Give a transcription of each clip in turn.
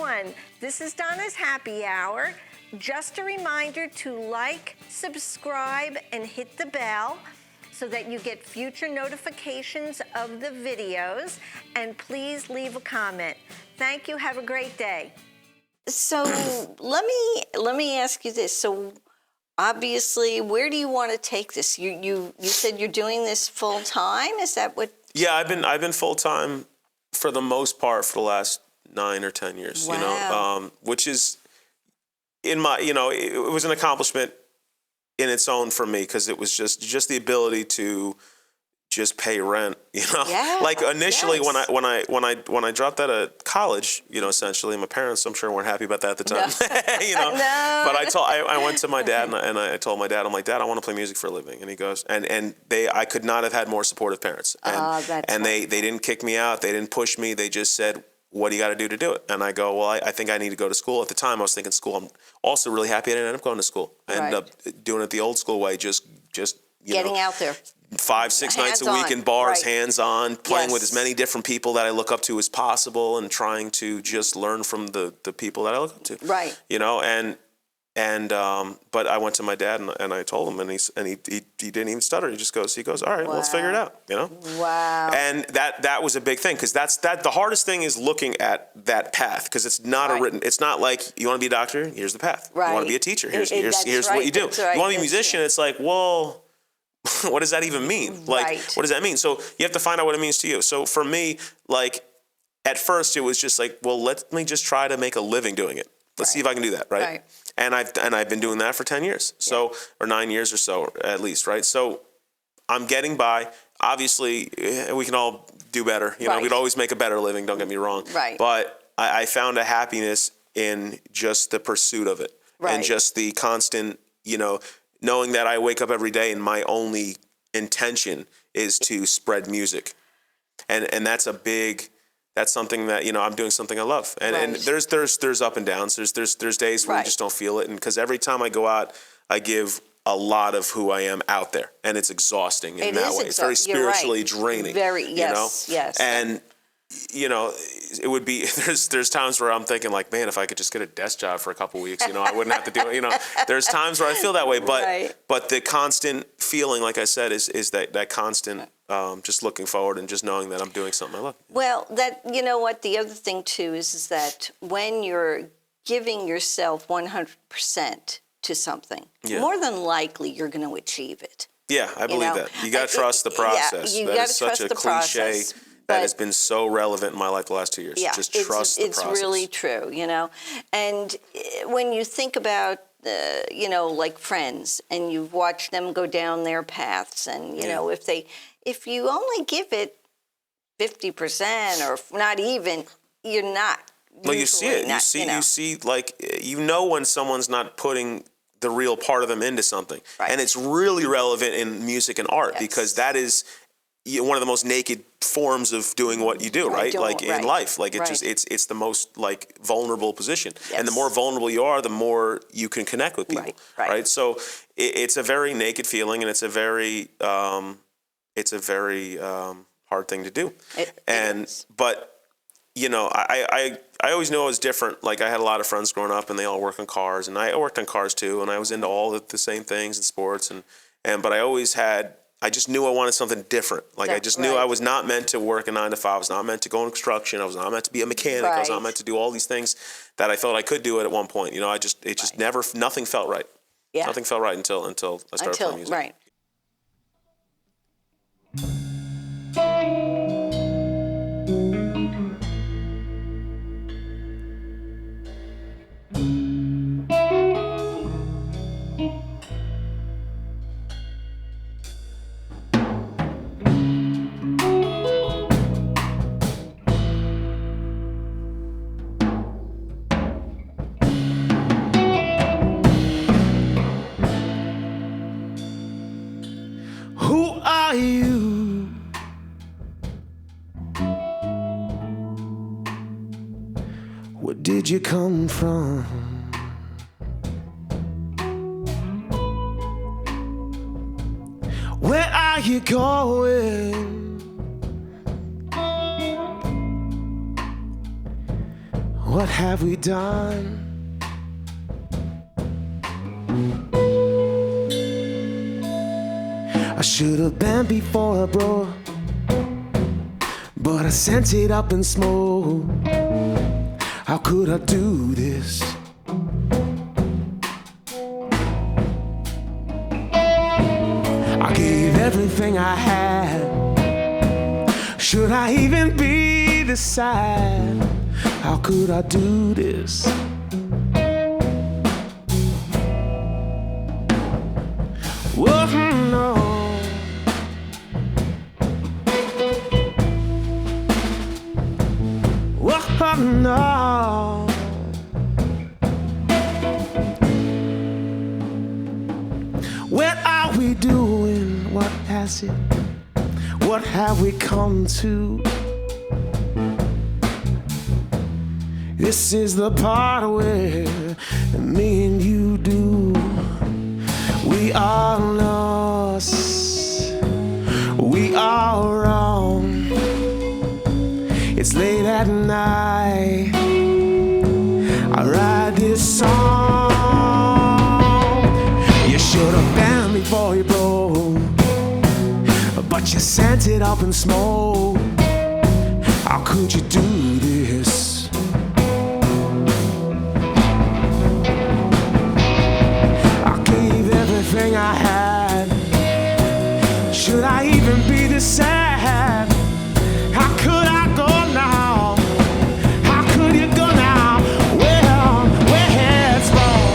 everyone. This is Donna's Happy Hour. Just a reminder to like, subscribe, and hit the bell so that you get future notifications of the videos. And please leave a comment. Thank you. Have a great day. So let me ask you this. So obviously, where do you want to take this? You said you're doing this full time. Is that what? Yeah, I've been full time for the most part for the last 9 or 10 years. Wow. You know, which is in my, you know, it was an accomplishment in its own for me because it was just the ability to just pay rent, you know. Yeah, like initially yes. when I dropped out of college, you know, essentially my parents, I'm sure, weren't happy about that at the time. No. You know. No. But I went to my dad and I told my dad, I'm like, Dad, I want to play music for a living. And he goes, and I could not have had more supportive parents. And they didn't kick me out, they didn't push me, they just said, what do you got to do to do it? And I go, well, I think I need to go to school. At the time I was thinking school. I'm also really happy I didn't end up going to school. I ended up doing it the old school way, just getting out there. 5-6 nights a week in bars, hands-on, playing with as many different people that I look up to as possible and trying to just learn from the people that I look up to. Right. You know, but I went to my dad and I told him and he didn't even stutter. He goes, all right, well, let's figure it out, you know? Wow. And that was a big thing because the hardest thing is looking at that path because it's not it's not like you want to be a doctor, here's the path. Right. You want to be a teacher, here's right. what you do. That's right. You want to be a musician, it's like, well, what does that even mean? Like, what does that mean? So you have to find out what it means to you. So for me, like, at first it was just like, well, let me just try to make a living doing it. Let's see if I can do that, right? And I've been doing that for 10 years, so or 9 years or so at least, right? So I'm getting by. Obviously, we can all do better. You know, we'd always make a better living. Don't get me wrong. Right. But I found a happiness in just the pursuit of it, and just the constant, you know, knowing that I wake up every day and my only intention is to spread music, and that's something that, you know, I'm doing something I love, and there's up and downs. There's days where you just don't feel it, and because every time I go out, I give a lot of who I am out there, and it's exhausting in that way. It's very spiritually draining. Very you know? Yes. And you know, it would be there's times where I'm thinking like, man, if I could just get a desk job for a couple weeks, you know, I wouldn't have to do it. You know, there's times where I feel that way, but the constant feeling, like I said, is that constant just looking forward and just knowing that I'm doing something I love. Well, you know what, the other thing too is that when you're giving yourself 100% to something, more than likely you're going to achieve it. Yeah, I believe that. You got to trust the process. Yeah, you got to trust the process. That has been so relevant in my life the last 2 years. Yeah, just trust the process. It's really true, you know. And when you think about, you know, like friends, and you've watched them go down their paths, and you know, if you only give it 50% or not even, you're not. Well, you see it. You see, like, you know when someone's not putting the real part of them into something, and it's really relevant in music and art because that is one of the most naked forms of doing what you do, right? Like in life, like it's the most like vulnerable position, and the more vulnerable you are, the more you can connect with people, right? So it's a very naked feeling, and it's a very hard thing to do, but you know, I always knew I was different. Like I had a lot of friends growing up, and they all work on cars, and I worked on cars too, and I was into all the same things in sports, but I just knew I wanted something different. Like I just knew I was not meant to work a 9 to 5. I was not meant to go in construction. I was not meant to be a mechanic. I was not meant to do all these things that I thought I could do it at one point. You know, nothing felt right. Yeah. Nothing felt right until I started playing music. Right. Are you? Where did you come from? Where are you going? What have we done? I should have been before, bro, but I sent it up in smoke. How could I do this? I gave everything I had. Should I even be this sad? How could I do this? Oh no. Oh no. What are we doing? What has it? What have we come to? This is the part where me and you do. We are lost. We are wrong. It's late at night. I write this song. You should have banned me before you blow, but you sent it up in smoke. How could you do this? I gave everything I had. Should I even be this sad? How could I go now? How could you go now? Well, where it's wrong.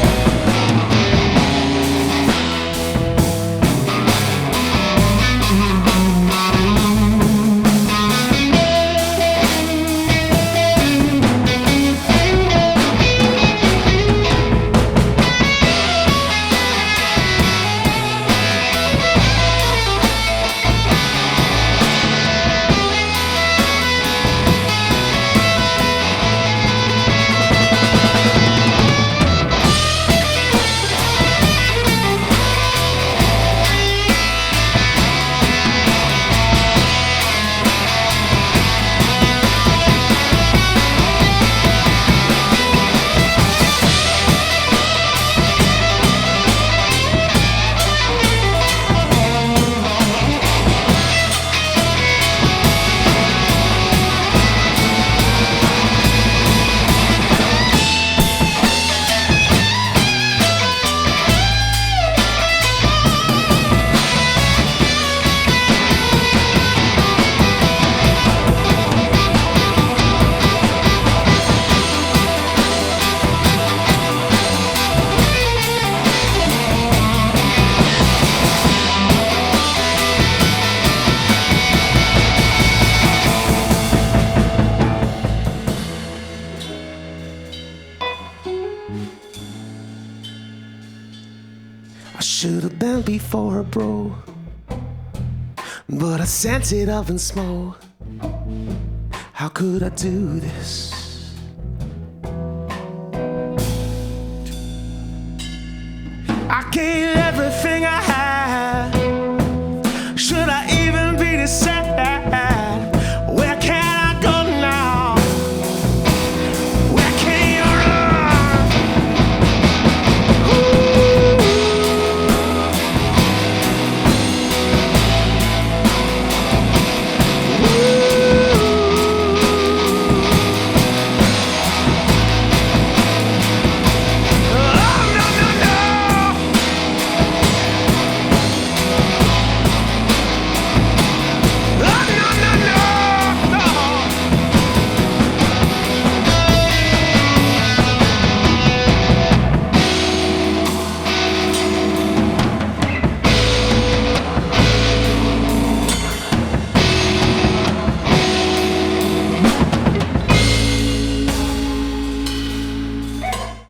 I should have been before, bro, but I sent it up in smoke. How could I do this? I gave